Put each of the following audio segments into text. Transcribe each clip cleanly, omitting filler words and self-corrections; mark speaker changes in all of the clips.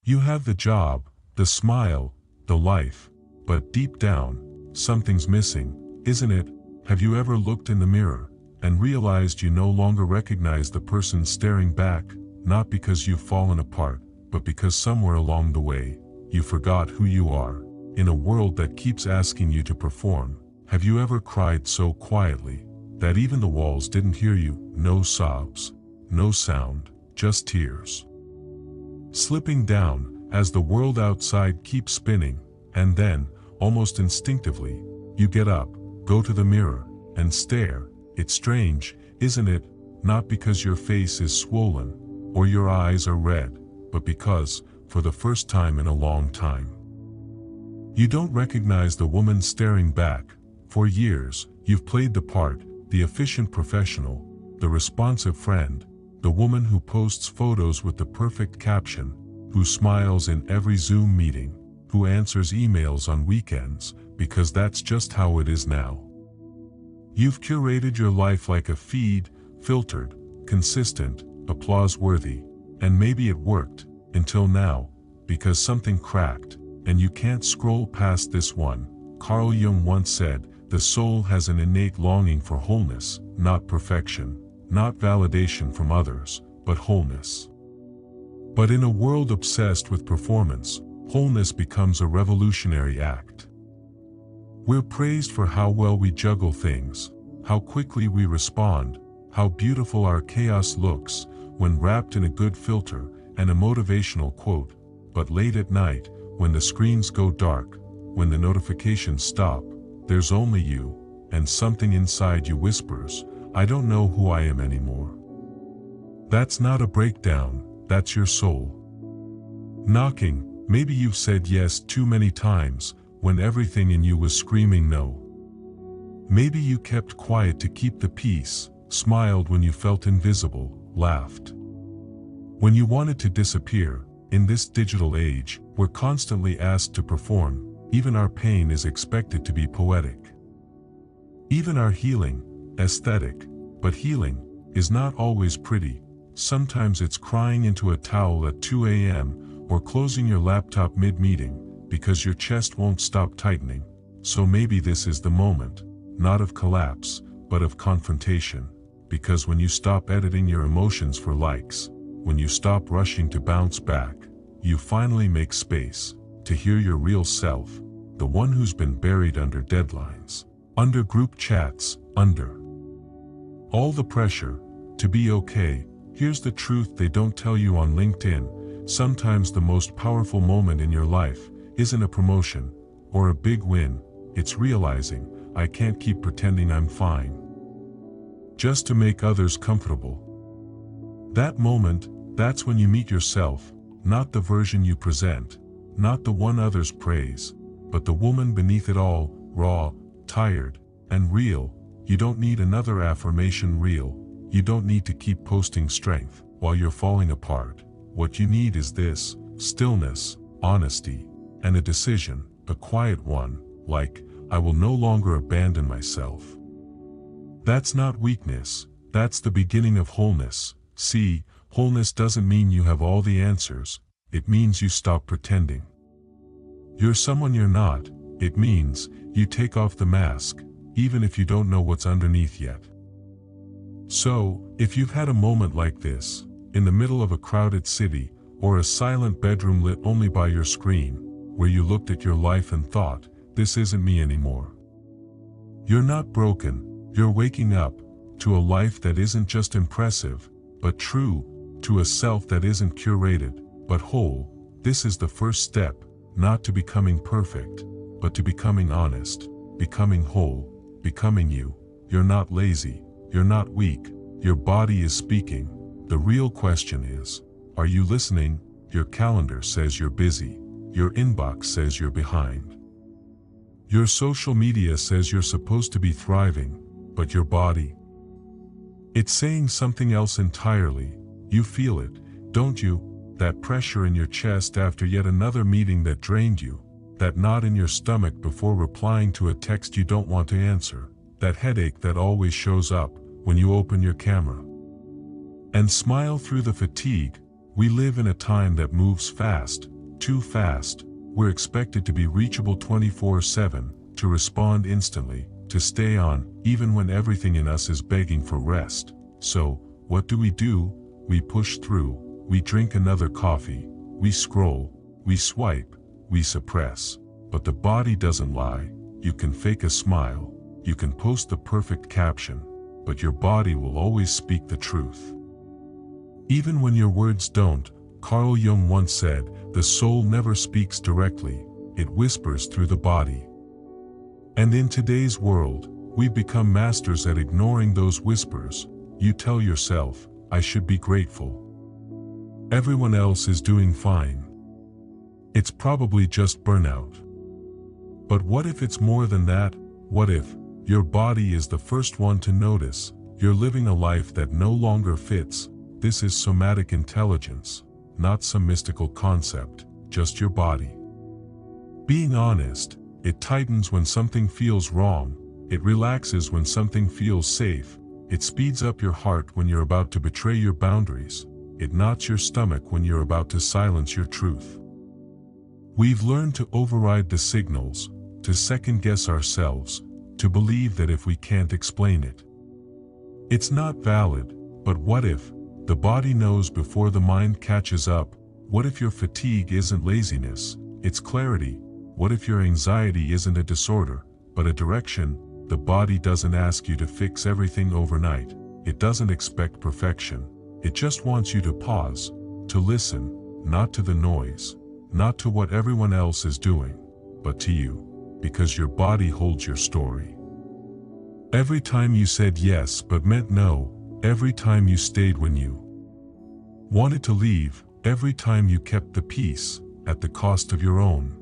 Speaker 1: You have the job, the smile, the life, but deep down, something's missing, isn't it? Have you ever looked in the mirror and realized you no longer recognize the person staring back, not because you've fallen apart, but because somewhere along the way, you forgot who you are? In a world that keeps asking you to perform, have you ever cried so quietly that even the walls didn't hear you? No sobs, no sound, just tears slipping down as the world outside keeps spinning, and then, almost instinctively, you get up, go to the mirror, and stare. It's strange, isn't it? Not because your face is swollen, or your eyes are red, but because, for the first time in a long time, you don't recognize the woman staring back. For years, you've played the part, the efficient professional, the responsive friend, the woman who posts photos with the perfect caption, who smiles in every Zoom meeting, who answers emails on weekends, because that's just how it is now. You've curated your life like a feed, filtered, consistent, applause-worthy, and maybe it worked, until now, because something cracked, and you can't scroll past this one. Carl Jung once said, the soul has an innate longing for wholeness, not perfection, not validation from others, but wholeness. But in a world obsessed with performance, wholeness becomes a revolutionary act. We're praised for how well we juggle things, how quickly we respond, how beautiful our chaos looks when wrapped in a good filter and a motivational quote, but late at night, when the screens go dark, when the notifications stop, there's only you, and something inside you whispers, I don't know who I am anymore. That's not a breakdown, that's your soul knocking. Maybe you've said yes too many times, when everything in you was screaming no. Maybe you kept quiet to keep the peace, smiled when you felt invisible, laughed when you wanted to disappear. In this digital age, we're constantly asked to perform. Even our pain is expected to be poetic. Even our healing, aesthetic. But healing is not always pretty. Sometimes it's crying into a towel at 2 a.m. or closing your laptop mid-meeting because your chest won't stop tightening. So maybe this is the moment, not of collapse, but of confrontation. Because when you stop editing your emotions for likes, when you stop rushing to bounce back, you finally make space to hear your real self, the one who's been buried under deadlines, under group chats, under all the pressure to be okay. Here's the truth they don't tell you on LinkedIn. Sometimes the most powerful moment in your life isn't a promotion or a big win. It's realizing, I can't keep pretending I'm fine just to make others comfortable. That moment, that's when you meet yourself, not the version you present, not the one others praise, but the woman beneath it all, raw, tired, and real. You don't need another affirmation reel. You don't need to keep posting strength while you're falling apart. What you need is this: stillness, honesty, and a decision, a quiet one, like, I will no longer abandon myself. That's not weakness, that's the beginning of wholeness. See, wholeness doesn't mean you have all the answers, it means you stop pretending you're someone you're not. It means you take off the mask, even if you don't know what's underneath yet. So, if you've had a moment like this, in the middle of a crowded city, or a silent bedroom lit only by your screen, where you looked at your life and thought, this isn't me anymore. You're not broken, you're waking up to a life that isn't just impressive, but true, to a self that isn't curated, but whole. This is the first step, not to becoming perfect, but to becoming honest, becoming whole, becoming you. You're not lazy, you're not weak, your body is speaking. The real question is, are you listening? Your calendar says you're busy, your inbox says you're behind. Your social media says you're supposed to be thriving, but your body, it's saying something else entirely. You feel it, don't you? That pressure in your chest after yet another meeting that drained you, that knot in your stomach before replying to a text you don't want to answer, that headache that always shows up when you open your camera and smile through the fatigue. We live in a time that moves fast, too fast, we're expected to be reachable 24/7, to respond instantly, to stay on, even when everything in us is begging for rest. So, what do? We push through, we drink another coffee, we scroll, we swipe, we suppress. But the body doesn't lie. You can fake a smile, you can post the perfect caption, but your body will always speak the truth. Even when your words don't. Carl Jung once said, the soul never speaks directly, it whispers through the body. And in today's world, we've become masters at ignoring those whispers. You tell yourself, I should be grateful. Everyone else is doing fine. It's probably just burnout. But what if it's more than that? What if your body is the first one to notice you're living a life that no longer fits? This is somatic intelligence, not some mystical concept, just your body. Being honest, it tightens when something feels wrong, it relaxes when something feels safe, it speeds up your heart when you're about to betray your boundaries, it knots your stomach when you're about to silence your truth. We've learned to override the signals, to second-guess ourselves, to believe that if we can't explain it, it's not valid. But what if the body knows before the mind catches up? What if your fatigue isn't laziness, it's clarity? What if your anxiety isn't a disorder, but a direction? The body doesn't ask you to fix everything overnight. It doesn't expect perfection. It just wants you to pause, to listen, not to the noise, not to what everyone else is doing, but to you, because your body holds your story. Every time you said yes but meant no, every time you stayed when you wanted to leave, every time you kept the peace, at the cost of your own.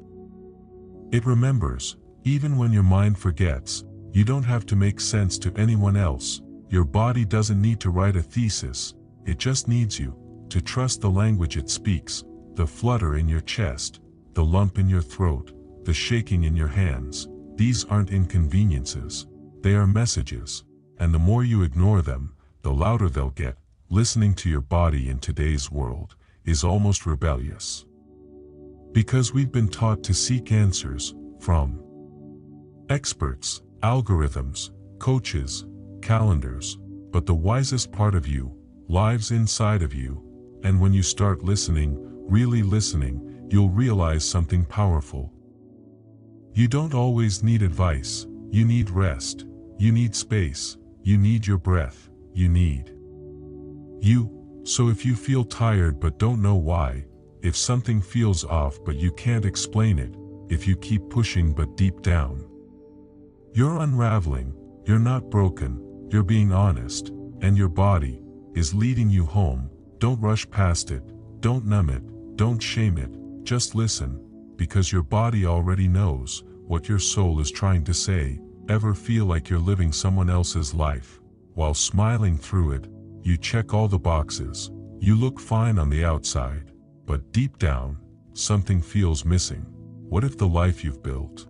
Speaker 1: It remembers, even when your mind forgets. You don't have to make sense to anyone else. Your body doesn't need to write a thesis, it just needs you to trust the language it speaks, the flutter in your chest, the lump in your throat, the shaking in your hands. These aren't inconveniences, they are messages, and the more you ignore them, the louder they'll get. Listening to your body in today's world is almost rebellious. Because we've been taught to seek answers from experts, algorithms, coaches, calendars, but the wisest part of you lives inside of you, and when you start listening, really listening, you'll realize something powerful. You don't always need advice, you need rest, you need space, you need your breath, you need you. So if you feel tired but don't know why, if something feels off but you can't explain it, if you keep pushing but deep down you're unraveling, you're not broken, you're being honest, and your body is leading you home. Don't rush past it, don't numb it, don't shame it, just listen, because your body already knows what your soul is trying to say. Ever feel like you're living someone else's life, while smiling through it? You check all the boxes, you look fine on the outside, but deep down, something feels missing. What if the life you've built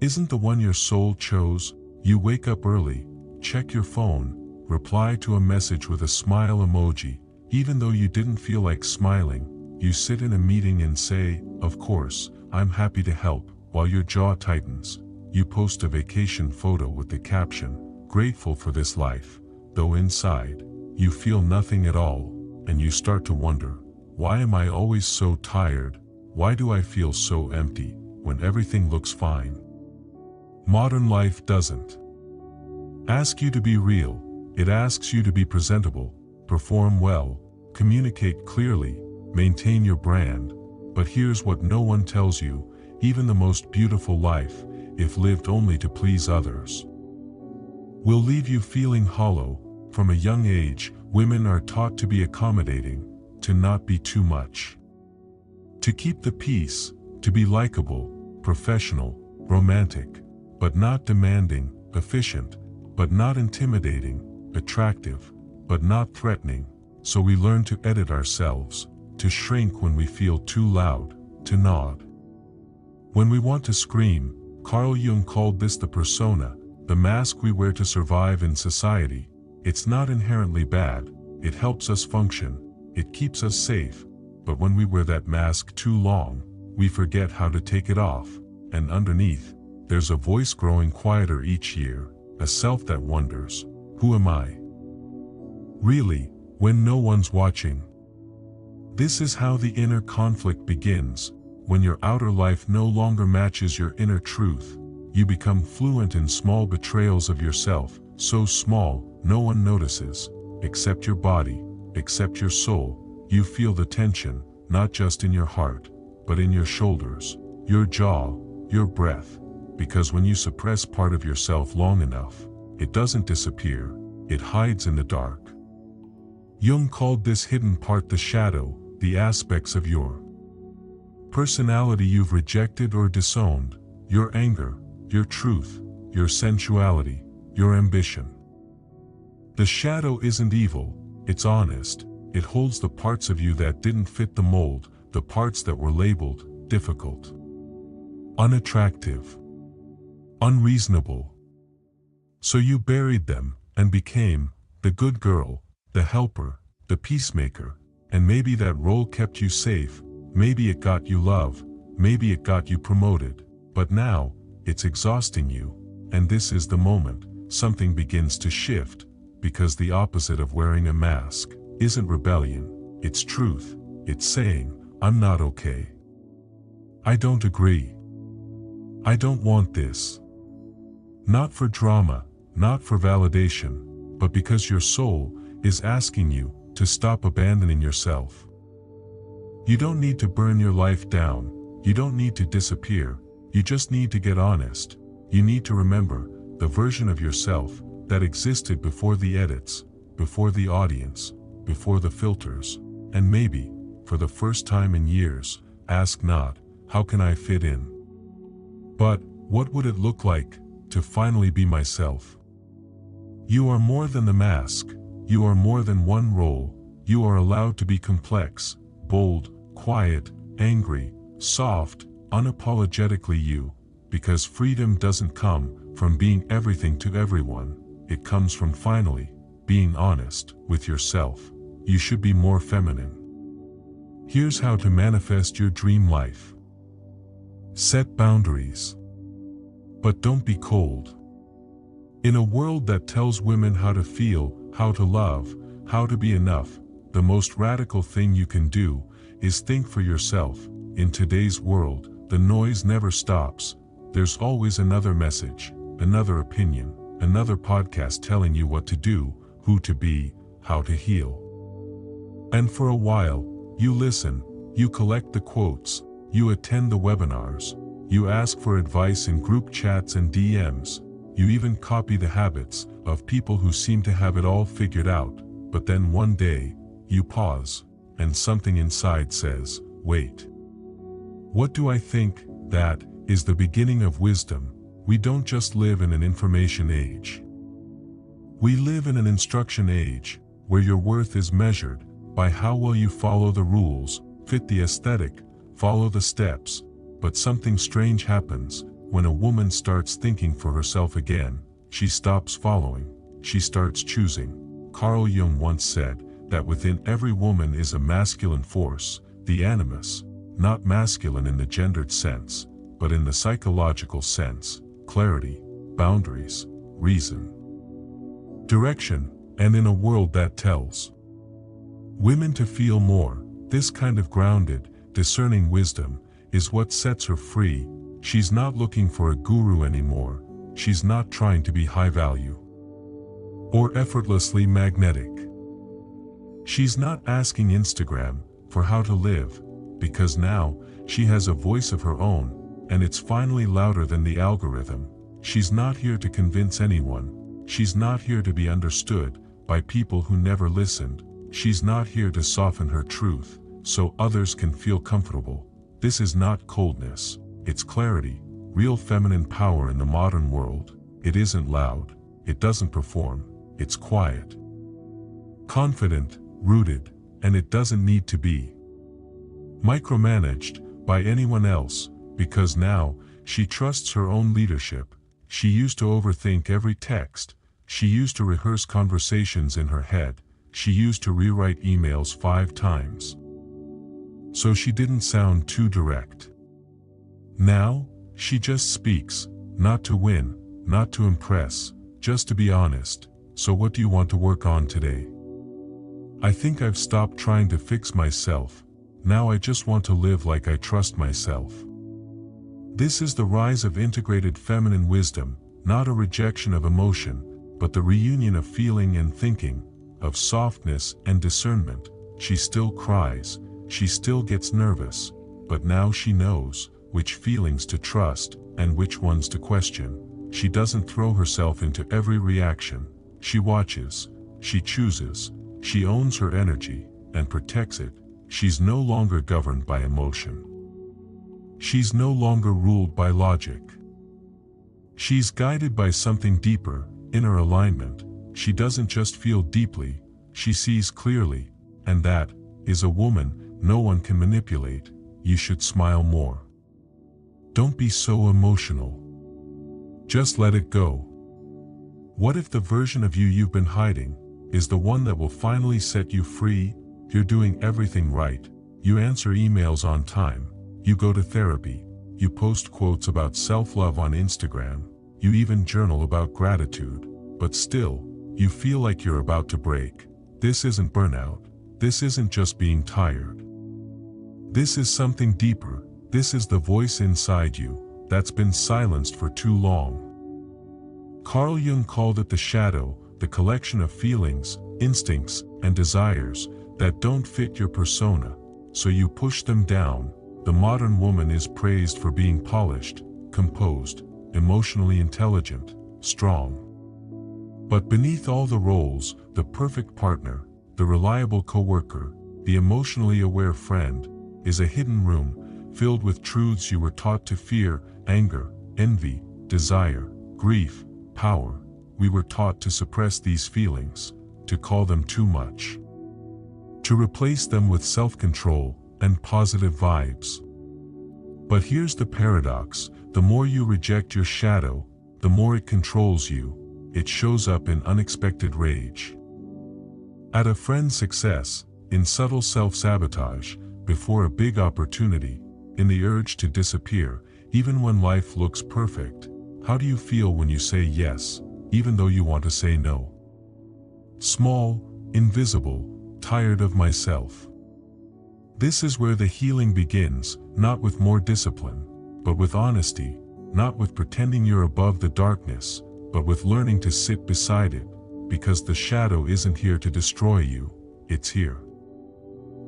Speaker 1: isn't the one your soul chose? You wake up early, check your phone, reply to a message with a smile emoji, even though you didn't feel like smiling. You sit in a meeting and say, of course, I'm happy to help, while your jaw tightens. You post a vacation photo with the caption, grateful for this life, though inside, you feel nothing at all, and you start to wonder, why am I always so tired? Why do I feel so empty, when everything looks fine? Modern life doesn't ask you to be real, it asks you to be presentable, perform well, communicate clearly, maintain your brand. But here's what no one tells you, even the most beautiful life, if lived only to please others, will leave you feeling hollow. From a young age, women are taught to be accommodating, to not be too much, to keep the peace, to be likable, professional, romantic, but not demanding, efficient, but not intimidating, attractive, but not threatening. So we learn to edit ourselves, to shrink when we feel too loud, to nod when we want to scream. Carl Jung called this the persona, the mask we wear to survive in society. It's not inherently bad, it helps us function, it keeps us safe, but when we wear that mask too long, we forget how to take it off, and underneath, there's a voice growing quieter each year, a self that wonders, who am I? Really, when no one's watching? This is how the inner conflict begins. When your outer life no longer matches your inner truth, you become fluent in small betrayals of yourself, so small, no one notices, except your body, except your soul. You feel the tension, not just in your heart, but in your shoulders, your jaw, your breath, because when you suppress part of yourself long enough, it doesn't disappear, it hides in the dark. Jung called this hidden part the shadow, the aspects of your personality you've rejected or disowned, your anger, your truth, your sensuality, your ambition. The shadow isn't evil, it's honest. It holds the parts of you that didn't fit the mold, the parts that were labeled difficult, unattractive, unreasonable. So you buried them and became the good girl, the helper, the peacemaker, and maybe that role kept you safe, maybe it got you love, maybe it got you promoted, but now, it's exhausting you, and this is the moment something begins to shift, because the opposite of wearing a mask isn't rebellion, it's truth, it's saying, I'm not okay. I don't agree. I don't want this. Not for drama, not for validation, but because your soul is asking you to stop abandoning yourself. You don't need to burn your life down, you don't need to disappear, you just need to get honest. You need to remember the version of yourself that existed before the edits, before the audience, before the filters, and maybe, for the first time in years, ask not, how can I fit in? But, what would it look like to finally be myself? You are more than the mask, you are more than one role, you are allowed to be complex, bold, quiet, angry, soft, unapologetically you, because freedom doesn't come from being everything to everyone, it comes from finally being honest with yourself. You should be more feminine. Here's how to manifest your dream life. Set boundaries. But don't be cold. In a world that tells women how to feel, how to love, how to be enough, the most radical thing you can do is think for yourself. In today's world, the noise never stops. There's always another message, another opinion, another podcast telling you what to do, who to be, how to heal. And for a while, you listen, you collect the quotes, you attend the webinars, you ask for advice in group chats and DMs, you even copy the habits of people who seem to have it all figured out, but then one day, you pause, and something inside says, wait. What do I think? That is the beginning of wisdom. We don't just live in an information age. We live in an instruction age, where your worth is measured by how well you follow the rules, fit the aesthetic, follow the steps. But something strange happens when a woman starts thinking for herself again. She stops following, she starts choosing. Carl Jung once said that within every woman is a masculine force, the animus, not masculine in the gendered sense, but in the psychological sense, clarity, boundaries, reason, direction, and in a world that tells women to feel more. This kind of grounded, discerning wisdom is what sets her free. She's not looking for a guru anymore, she's not trying to be high value or effortlessly magnetic. She's not asking Instagram for how to live, because now she has a voice of her own, and it's finally louder than the algorithm. She's not here to convince anyone, she's not here to be understood by people who never listened, she's not here to soften her truth so others can feel comfortable. This is not coldness, it's clarity, real feminine power in the modern world. It isn't loud, it doesn't perform, it's quiet, confident, rooted, and it doesn't need to be micromanaged by anyone else, because now she trusts her own leadership. She used to overthink every text, she used to rehearse conversations in her head, she used to rewrite emails 5 times. so she didn't sound too direct. Now, she just speaks, not to win, not to impress, just to be honest. So what do you want to work on today? I think I've stopped trying to fix myself. Now I just want to live like I trust myself. This is the rise of integrated feminine wisdom, not a rejection of emotion, but the reunion of feeling and thinking, of softness and discernment. She still cries, she still gets nervous, but now she knows which feelings to trust and which ones to question. She doesn't throw herself into every reaction. She watches, she chooses, she owns her energy and protects it. She's no longer governed by emotion. She's no longer ruled by logic. She's guided by something deeper, inner alignment. She doesn't just feel deeply, she sees clearly, and that is a woman no one can manipulate. You should smile more. Don't be so emotional. Just let it go. What if the version of you you've been hiding is the one that will finally set you free? You're doing everything right. You answer emails on time. You go to therapy. You post quotes about self-love on Instagram. You even journal about gratitude. But still, you feel like you're about to break. This isn't burnout. This isn't just being tired. This is something deeper. This is the voice inside you that's been silenced for too long. Carl Jung called it the shadow, the collection of feelings, instincts, and desires that don't fit your persona, so you push them down. The modern woman is praised for being polished, composed, emotionally intelligent, strong. But beneath all the roles, the perfect partner, the reliable coworker, the emotionally aware friend, is a hidden room filled with truths you were taught to fear: anger, envy, desire, grief, power. We were taught to suppress these feelings, to call them too much, to replace them with self-control and positive vibes. But here's the paradox: the more you reject your shadow, the more it controls you. It shows up in unexpected rage, at a friend's success, in subtle self-sabotage, before a big opportunity, in the urge to disappear, even when life looks perfect. How do you feel when you say yes, even though you want to say no? Small, invisible, tired of myself. This is where the healing begins, not with more discipline, but with honesty, not with pretending you're above the darkness, but with learning to sit beside it, because the shadow isn't here to destroy you, it's here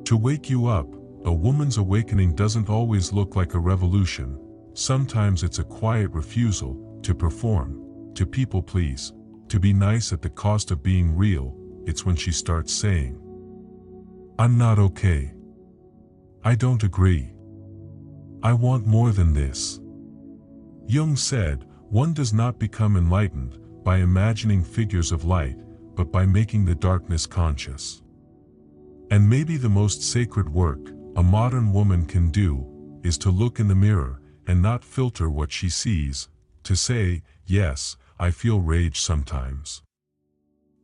Speaker 1: to wake you up. A woman's awakening doesn't always look like a revolution. Sometimes it's a quiet refusal to perform, to people please, to be nice at the cost of being real. It's when she starts saying, "I'm not okay. I don't agree. I want more than this." Jung said, one does not become enlightened by imagining figures of light, but by making the darkness conscious. And maybe the most sacred work a modern woman can do is to look in the mirror and not filter what she sees, to say, yes, I feel rage sometimes.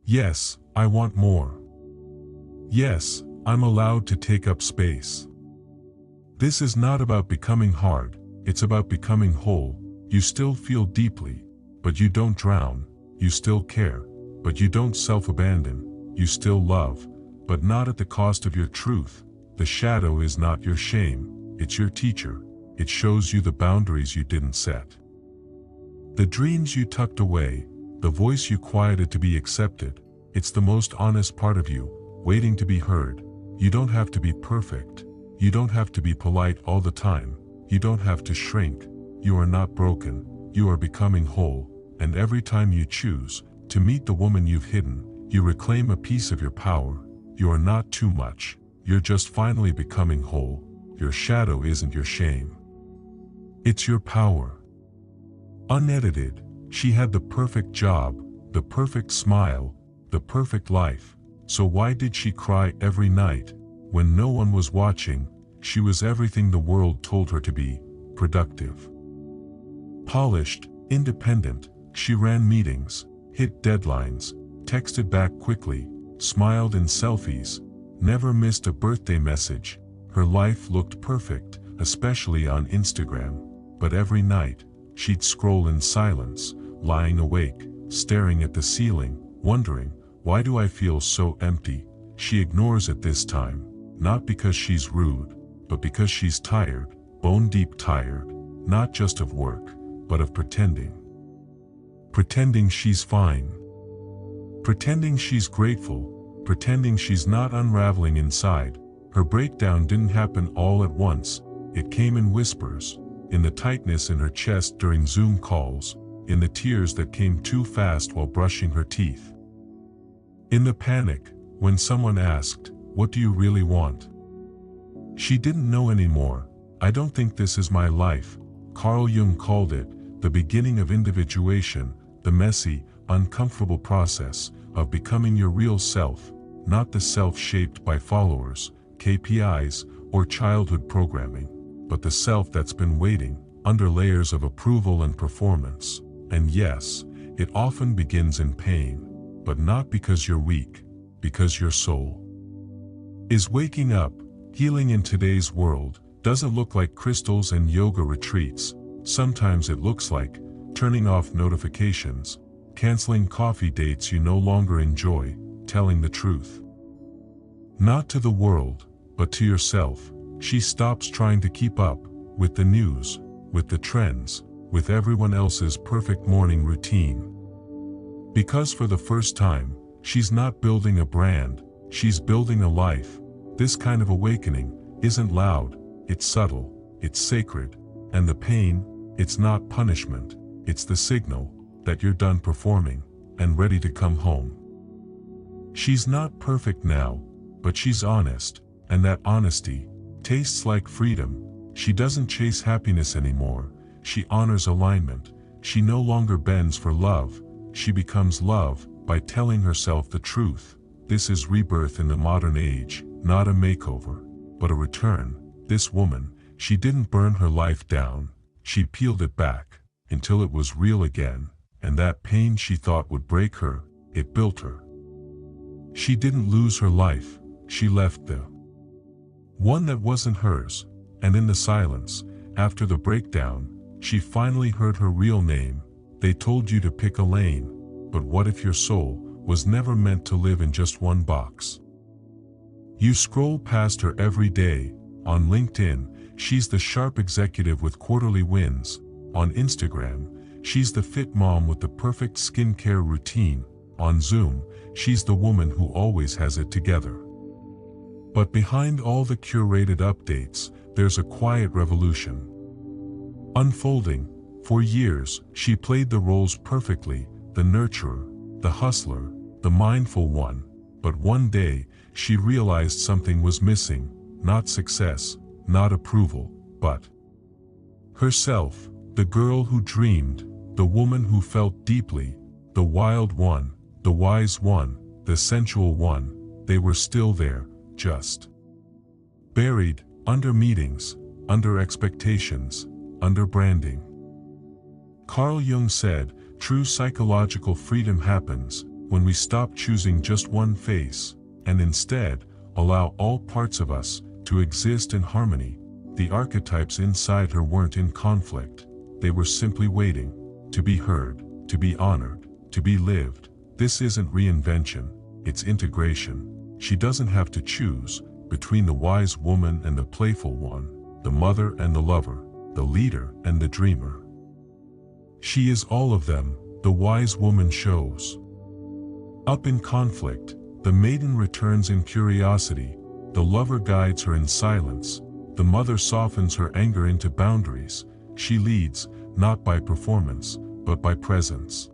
Speaker 1: Yes, I want more. Yes, I'm allowed to take up space. This is not about becoming hard, it's about becoming whole. You still feel deeply, but you don't drown. You still care, but you don't self-abandon. You still love, but not at the cost of your truth. The shadow is not your shame, it's your teacher. It shows you the boundaries you didn't set, the dreams you tucked away, the voice you quieted to be accepted. It's the most honest part of you, waiting to be heard. You don't have to be perfect. You don't have to be polite all the time. You don't have to shrink. You are not broken. You are becoming whole. And every time you choose to meet the woman you've hidden, you reclaim a piece of your power. You are not too much. You're just finally becoming whole. Your shadow isn't your shame. It's your power. Unedited, she had the perfect job, the perfect smile, the perfect life. So why did she cry every night? When no one was watching, she was everything the world told her to be: productive, polished, independent. She ran meetings, hit deadlines, texted back quickly, smiled in selfies, never missed a birthday message. Her life looked perfect, especially on Instagram. But every night, she'd scroll in silence, lying awake, staring at the ceiling, wondering, why do I feel so empty? She ignores it this time, not because she's rude, but because she's tired, bone-deep tired, not just of work, but of pretending. Pretending she's fine. Pretending she's grateful, pretending she's not unraveling inside. Her breakdown didn't happen all at once, it came in whispers, in the tightness in her chest during Zoom calls, in the tears that came too fast while brushing her teeth. In the panic, when someone asked, "What do you really want?" She didn't know anymore. I don't think this is my life. Carl Jung called it the beginning of individuation, the messy, uncomfortable process of becoming your real self, not the self shaped by followers, KPIs, or childhood programming, but the self that's been waiting, under layers of approval and performance. And yes, it often begins in pain, but not because you're weak, because your soul is waking up. Healing in today's world doesn't look like crystals and yoga retreats. Sometimes it looks like turning off notifications, canceling coffee dates you no longer enjoy, telling the truth. Not to the world, but to yourself. She stops trying to keep up with the news, with the trends, with everyone else's perfect morning routine. Because for the first time, she's not building a brand, she's building a life. This kind of awakening isn't loud, it's subtle, it's sacred, and the pain, it's not punishment, it's the signal that you're done performing and ready to come home. She's not perfect now, but she's honest, and that honesty tastes like freedom. She doesn't chase happiness anymore, she honors alignment. She no longer bends for love, she becomes love by telling herself the truth. This is rebirth in the modern age, not a makeover, but a return. This woman, she didn't burn her life down, she peeled it back, until it was real again, and that pain she thought would break her, it built her. She didn't lose her life, she left the one that wasn't hers, and in the silence, after the breakdown, she finally heard her real name. They told you to pick a lane, but what if your soul was never meant to live in just one box? You scroll past her every day. On LinkedIn, she's the sharp executive with quarterly wins. On Instagram, she's the fit mom with the perfect skincare routine. On Zoom, she's the woman who always has it together. But behind all the curated updates, there's a quiet revolution unfolding. For years, she played the roles perfectly, the nurturer, the hustler, the mindful one. But one day, she realized something was missing, not success, not approval, but herself, the girl who dreamed, the woman who felt deeply, the wild one, the wise one, the sensual one. They were still there, just buried, under meetings, under expectations, under branding. Carl Jung said, true psychological freedom happens when we stop choosing just one face, and instead, allow all parts of us to exist in harmony. The archetypes inside her weren't in conflict, they were simply waiting to be heard, to be honored, to be lived. This isn't reinvention, it's integration. She doesn't have to choose between the wise woman and the playful one, the mother and the lover, the leader and the dreamer. She is all of them. The wise woman shows up in conflict, the maiden returns in curiosity, the lover guides her in silence, the mother softens her anger into boundaries. She leads, not by performance, but by presence.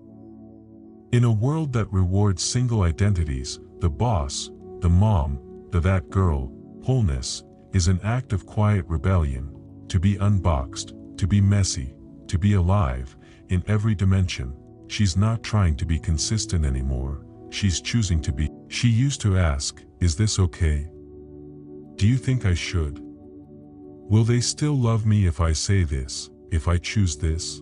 Speaker 1: In a world that rewards single identities, the boss, the mom, the that girl, wholeness is an act of quiet rebellion, to be unboxed, to be messy, to be alive, in every dimension. She's not trying to be consistent anymore, she's choosing to be. She used to ask, is this okay? Do you think I should? Will they still love me if I say this, if I choose this?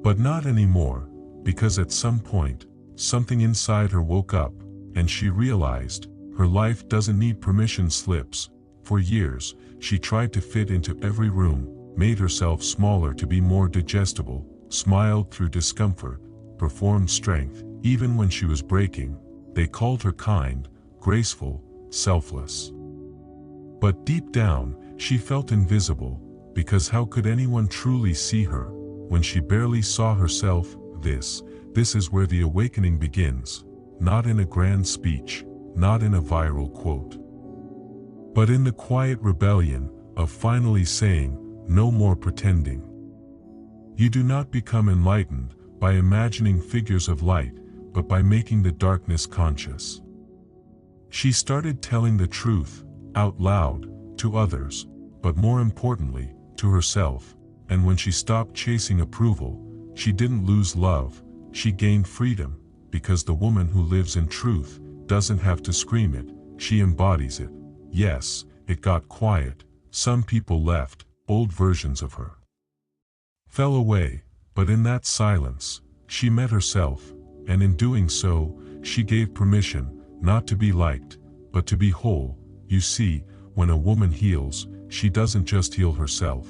Speaker 1: But not anymore, because at some point, something inside her woke up, and she realized, her life doesn't need permission slips For years, she tried to fit into every room, made herself smaller to be more digestible, smiled through discomfort, performed strength, even when she was breaking. They called her kind, graceful, selfless. But deep down, she felt invisible, because how could anyone truly see her, when she barely saw herself? This is where the awakening begins, not in a grand speech, not in a viral quote, but in the quiet rebellion of finally saying, no more pretending. You do not become enlightened by imagining figures of light, but by making the darkness conscious. She started telling the truth, out loud, to others, but more importantly, to herself, and when she stopped chasing approval, she didn't lose love, she gained freedom, because the woman who lives in truth doesn't have to scream it, she embodies it. Yes, it got quiet, some people left, old versions of her fell away, but in that silence, she met herself, and in doing so, she gave permission, not to be liked, but to be whole. You see, when a woman heals, she doesn't just heal herself.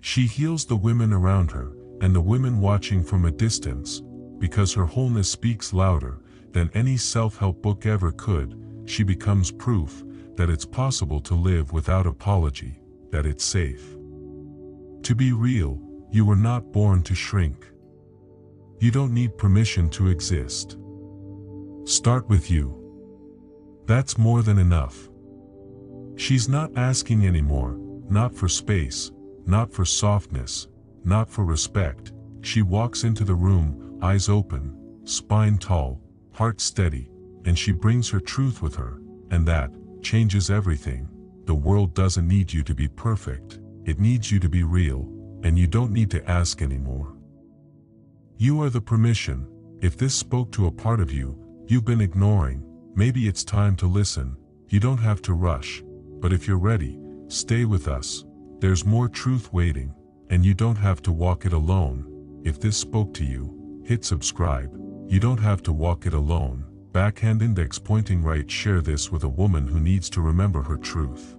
Speaker 1: She heals the women around her, and the women watching from a distance, because her wholeness speaks louder than any self-help book ever could. She becomes proof that it's possible to live without apology, that it's safe to be real. You were not born to shrink. You don't need permission to exist. Start with you. That's more than enough. She's not asking anymore, not for space, not for softness, not for respect. She walks into the room, eyes open, spine tall, heart steady, and she brings her truth with her, and that changes everything. The world doesn't need you to be perfect, it needs you to be real, and you don't need to ask anymore. You are the permission. If this spoke to a part of you you've been ignoring, maybe it's time to listen. You don't have to rush, but if you're ready, stay with us. There's more truth waiting, and you don't have to walk it alone. If this spoke to you, hit subscribe. You don't have to walk it alone. Backhand index pointing right. Share this with a woman who needs to remember her truth.